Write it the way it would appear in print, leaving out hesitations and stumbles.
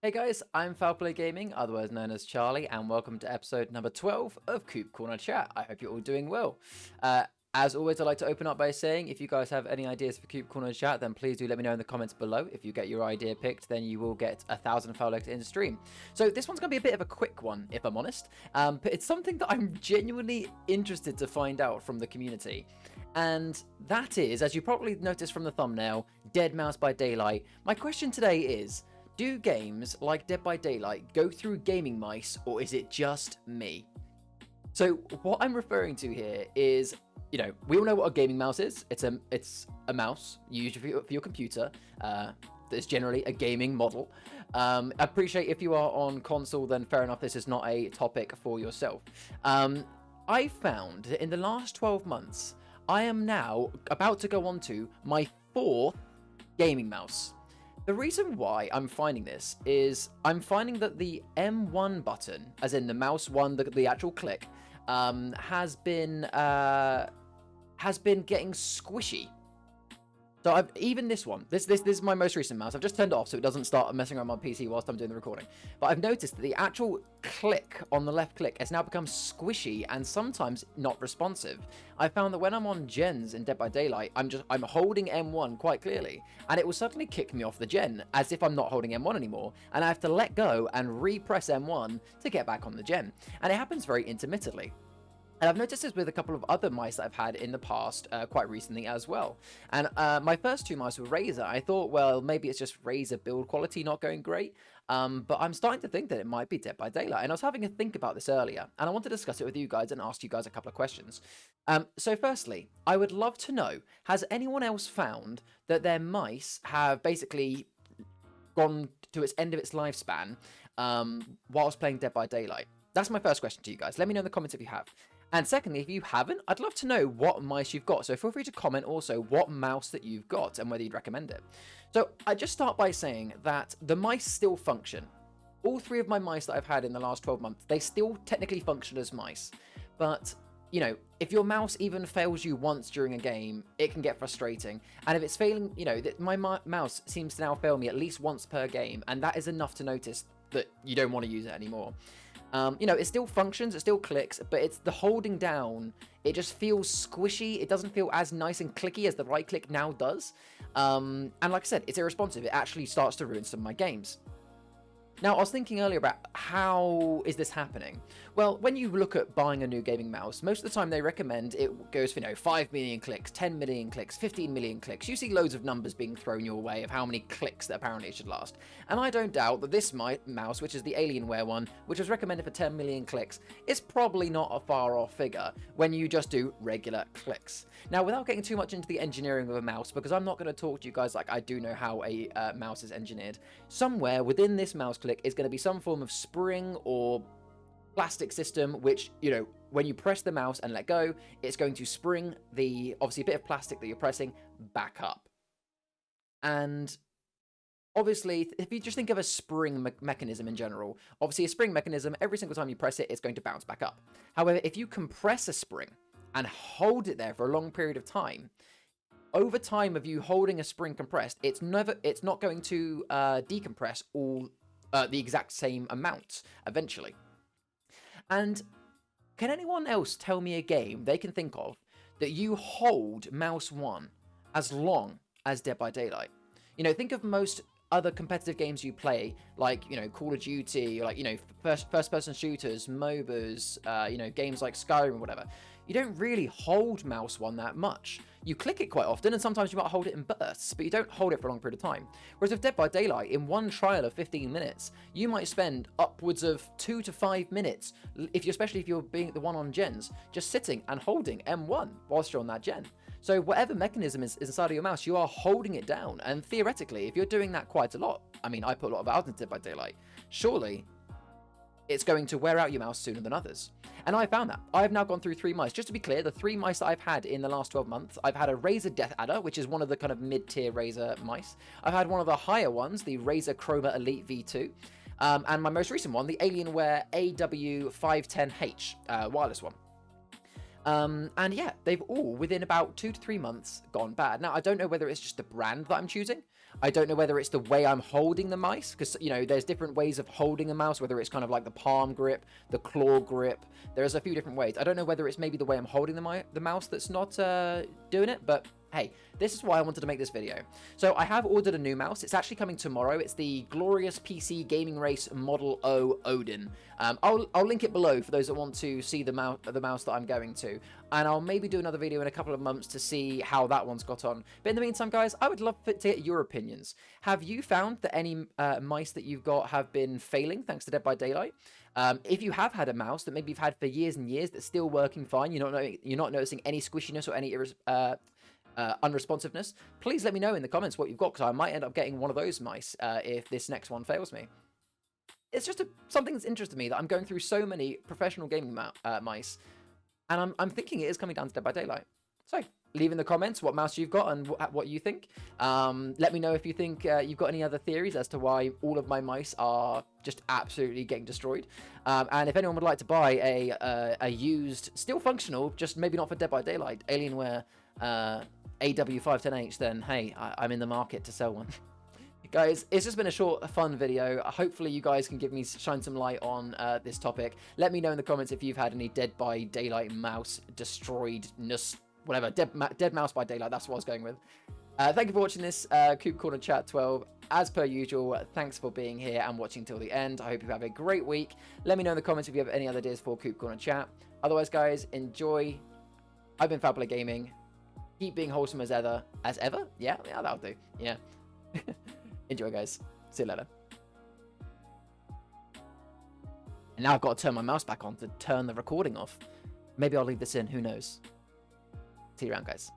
Hey guys, I'm Fowl Gaming, otherwise known as Charlie, and welcome to episode number 12 of Coop Corner Chat. I hope you're all doing well. As always, I'd like to open up by saying, if you guys have any ideas for Coop Corner Chat, then please do let me know in the comments below. If you get your idea picked, then you will get 1,000 Fowl eggs in the stream. So this one's going to be a bit of a quick one, if I'm honest, but it's something that I'm genuinely interested to find out from the community. And that is, as you probably noticed from the thumbnail, Dead Mouse by Daylight. My question today is, do games like Dead by Daylight go through gaming mice, or is it just me? So what I'm referring to here is, you know, we all know what a gaming mouse is. It's a mouse used for your computer. That's generally a gaming model. I appreciate if you are on console, then fair enough, this is not a topic for yourself. I found that in the last 12 months, I am now about to go on to my 4th gaming mouse. The reason why I'm finding this is I'm finding that the M1 button, as in the mouse one, the actual click, has been getting squishy. So even this one, this is my most recent mouse. I've just turned it off so it doesn't start messing around my PC whilst I'm doing the recording. But I've noticed that the actual click on the left click has now become squishy and sometimes not responsive. I found that when I'm on gens in Dead by Daylight, I'm holding M1 quite clearly, and it will suddenly kick me off the gen as if I'm not holding M1 anymore, and I have to let go and repress M1 to get back on the gen. And it happens very intermittently. And I've noticed this with a couple of other mice that I've had in the past, quite recently as well. And my first 2 mice were Razer. I thought, well, maybe it's just Razer build quality not going great. But I'm starting to think that it might be Dead by Daylight. And I was having a think about this earlier, and I want to discuss it with you guys and ask you guys a couple of questions. So firstly, I would love to know, has anyone else found that their mice have basically gone to its end of its lifespan whilst playing Dead by Daylight? That's my first question to you guys. Let me know in the comments if you have. And secondly, if you haven't, I'd love to know what mice you've got. So feel free to comment also what mouse that you've got and whether you'd recommend it. So I just start by saying that the mice still function. All 3 of my mice that I've had in the last 12 months, they still technically function as mice. But, you know, if your mouse even fails you once during a game, it can get frustrating. And if it's failing, you know, my mouse seems to now fail me at least once per game. And that is enough to notice that you don't want to use it anymore. You know, it still functions, it still clicks, but it's the holding down. It just feels squishy. It doesn't feel as nice and clicky as the right click now does. And like I said, it's irresponsive. It actually starts to ruin some of my games. Now, I was thinking earlier about how is this happening? Well, when you look at buying a new gaming mouse, most of the time they recommend it goes for, you know, 5 million clicks, 10 million clicks, 15 million clicks. You see loads of numbers being thrown your way of how many clicks that apparently it should last. And I don't doubt that this mouse, which is the Alienware one, which was recommended for 10 million clicks, is probably not a far off figure when you just do regular clicks. Now, without getting too much into the engineering of a mouse, because I'm not going to talk to you guys like I do know how a mouse is engineered, somewhere within this mouse click is going to be some form of spring or plastic system, which, you know, when you press the mouse and let go, it's going to spring the, obviously, a bit of plastic that you're pressing back up. And obviously, if you just think of a spring mechanism in general, obviously a spring mechanism, every single time you press it, it's going to bounce back up. However, if you compress a spring and hold it there for a long period of time, over time of you holding a spring compressed, it's not going to decompress all the exact same amount eventually. And can anyone else tell me a game they can think of that you hold mouse 1 as long as Dead by Daylight? You know, think of most other competitive games you play, like, you know, Call of Duty, or like, you know, first-person shooters, MOBAs, you know, games like Skyrim or whatever. You don't really hold mouse 1 that much. You click it quite often, and sometimes you might hold it in bursts, but you don't hold it for a long period of time. Whereas with Dead by Daylight, in one trial of 15 minutes, you might spend upwards of 2 to 5 minutes, especially if you're being the one on gens, just sitting and holding M1 whilst you're on that gen. So whatever mechanism is inside of your mouse, you are holding it down. And theoretically, if you're doing that quite a lot, I mean, I put a lot of hours into Dead by Daylight, surely it's going to wear out your mouse sooner than others. And I found that. I've now gone through 3 mice. Just to be clear, the 3 mice that I've had in the last 12 months, I've had a Razer Death Adder, which is one of the kind of mid-tier Razer mice. I've had one of the higher ones, the Razer Chroma Elite V2. And my most recent one, the Alienware AW510H wireless one. And yeah, they've all, within about 2 to 3 months, gone bad. Now, I don't know whether it's just the brand that I'm choosing. I don't know whether it's the way I'm holding the mice, because, you know, there's different ways of holding a mouse, whether it's kind of like the palm grip, the claw grip. There's a few different ways. I don't know whether it's maybe the way I'm holding the mouse that's not doing it, but hey, this is why I wanted to make this video. So I have ordered a new mouse. It's actually coming tomorrow. It's the Glorious PC Gaming Race Model O Odin. I'll link it below for those that want to see the mouse that I'm going to. And I'll maybe do another video in a couple of months to see how that one's got on. But in the meantime, guys, I would love to get your opinions. Have you found that any mice that you've got have been failing thanks to Dead by Daylight? If you have had a mouse that maybe you've had for years and years that's still working fine, you're not noticing any squishiness or any unresponsiveness, please let me know in the comments what you've got, because I might end up getting one of those mice if this next one fails me. It's just something that's interested me, that I'm going through so many professional gaming mice, and I'm thinking it is coming down to Dead by Daylight. So leave in the comments what mouse you've got and what you think. Let me know if you think you've got any other theories as to why all of my mice are just absolutely getting destroyed. And if anyone would like to buy a used, still functional, just maybe not for Dead by Daylight, Alienware AW510H, then hey, I'm in the market to sell one. Guys, it's just been a short, fun video. Hopefully you guys can shine some light on this topic. Let me know in the comments if you've had any Dead by Daylight mouse destroyedness, whatever, dead mouse by daylight, that's what I was going with. Thank you for watching this Coop Corner Chat 12. As per usual, thanks for being here and watching till the end. I hope you have a great week. Let me know in the comments if you have any other ideas for Coop Corner Chat. Otherwise, guys, enjoy. I've been Fowl Gaming. Keep being wholesome as ever. As ever? Yeah, that'll do. Yeah. Enjoy, guys. See you later. And now I've got to turn my mouse back on to turn the recording off. Maybe I'll leave this in. Who knows? See you around, guys.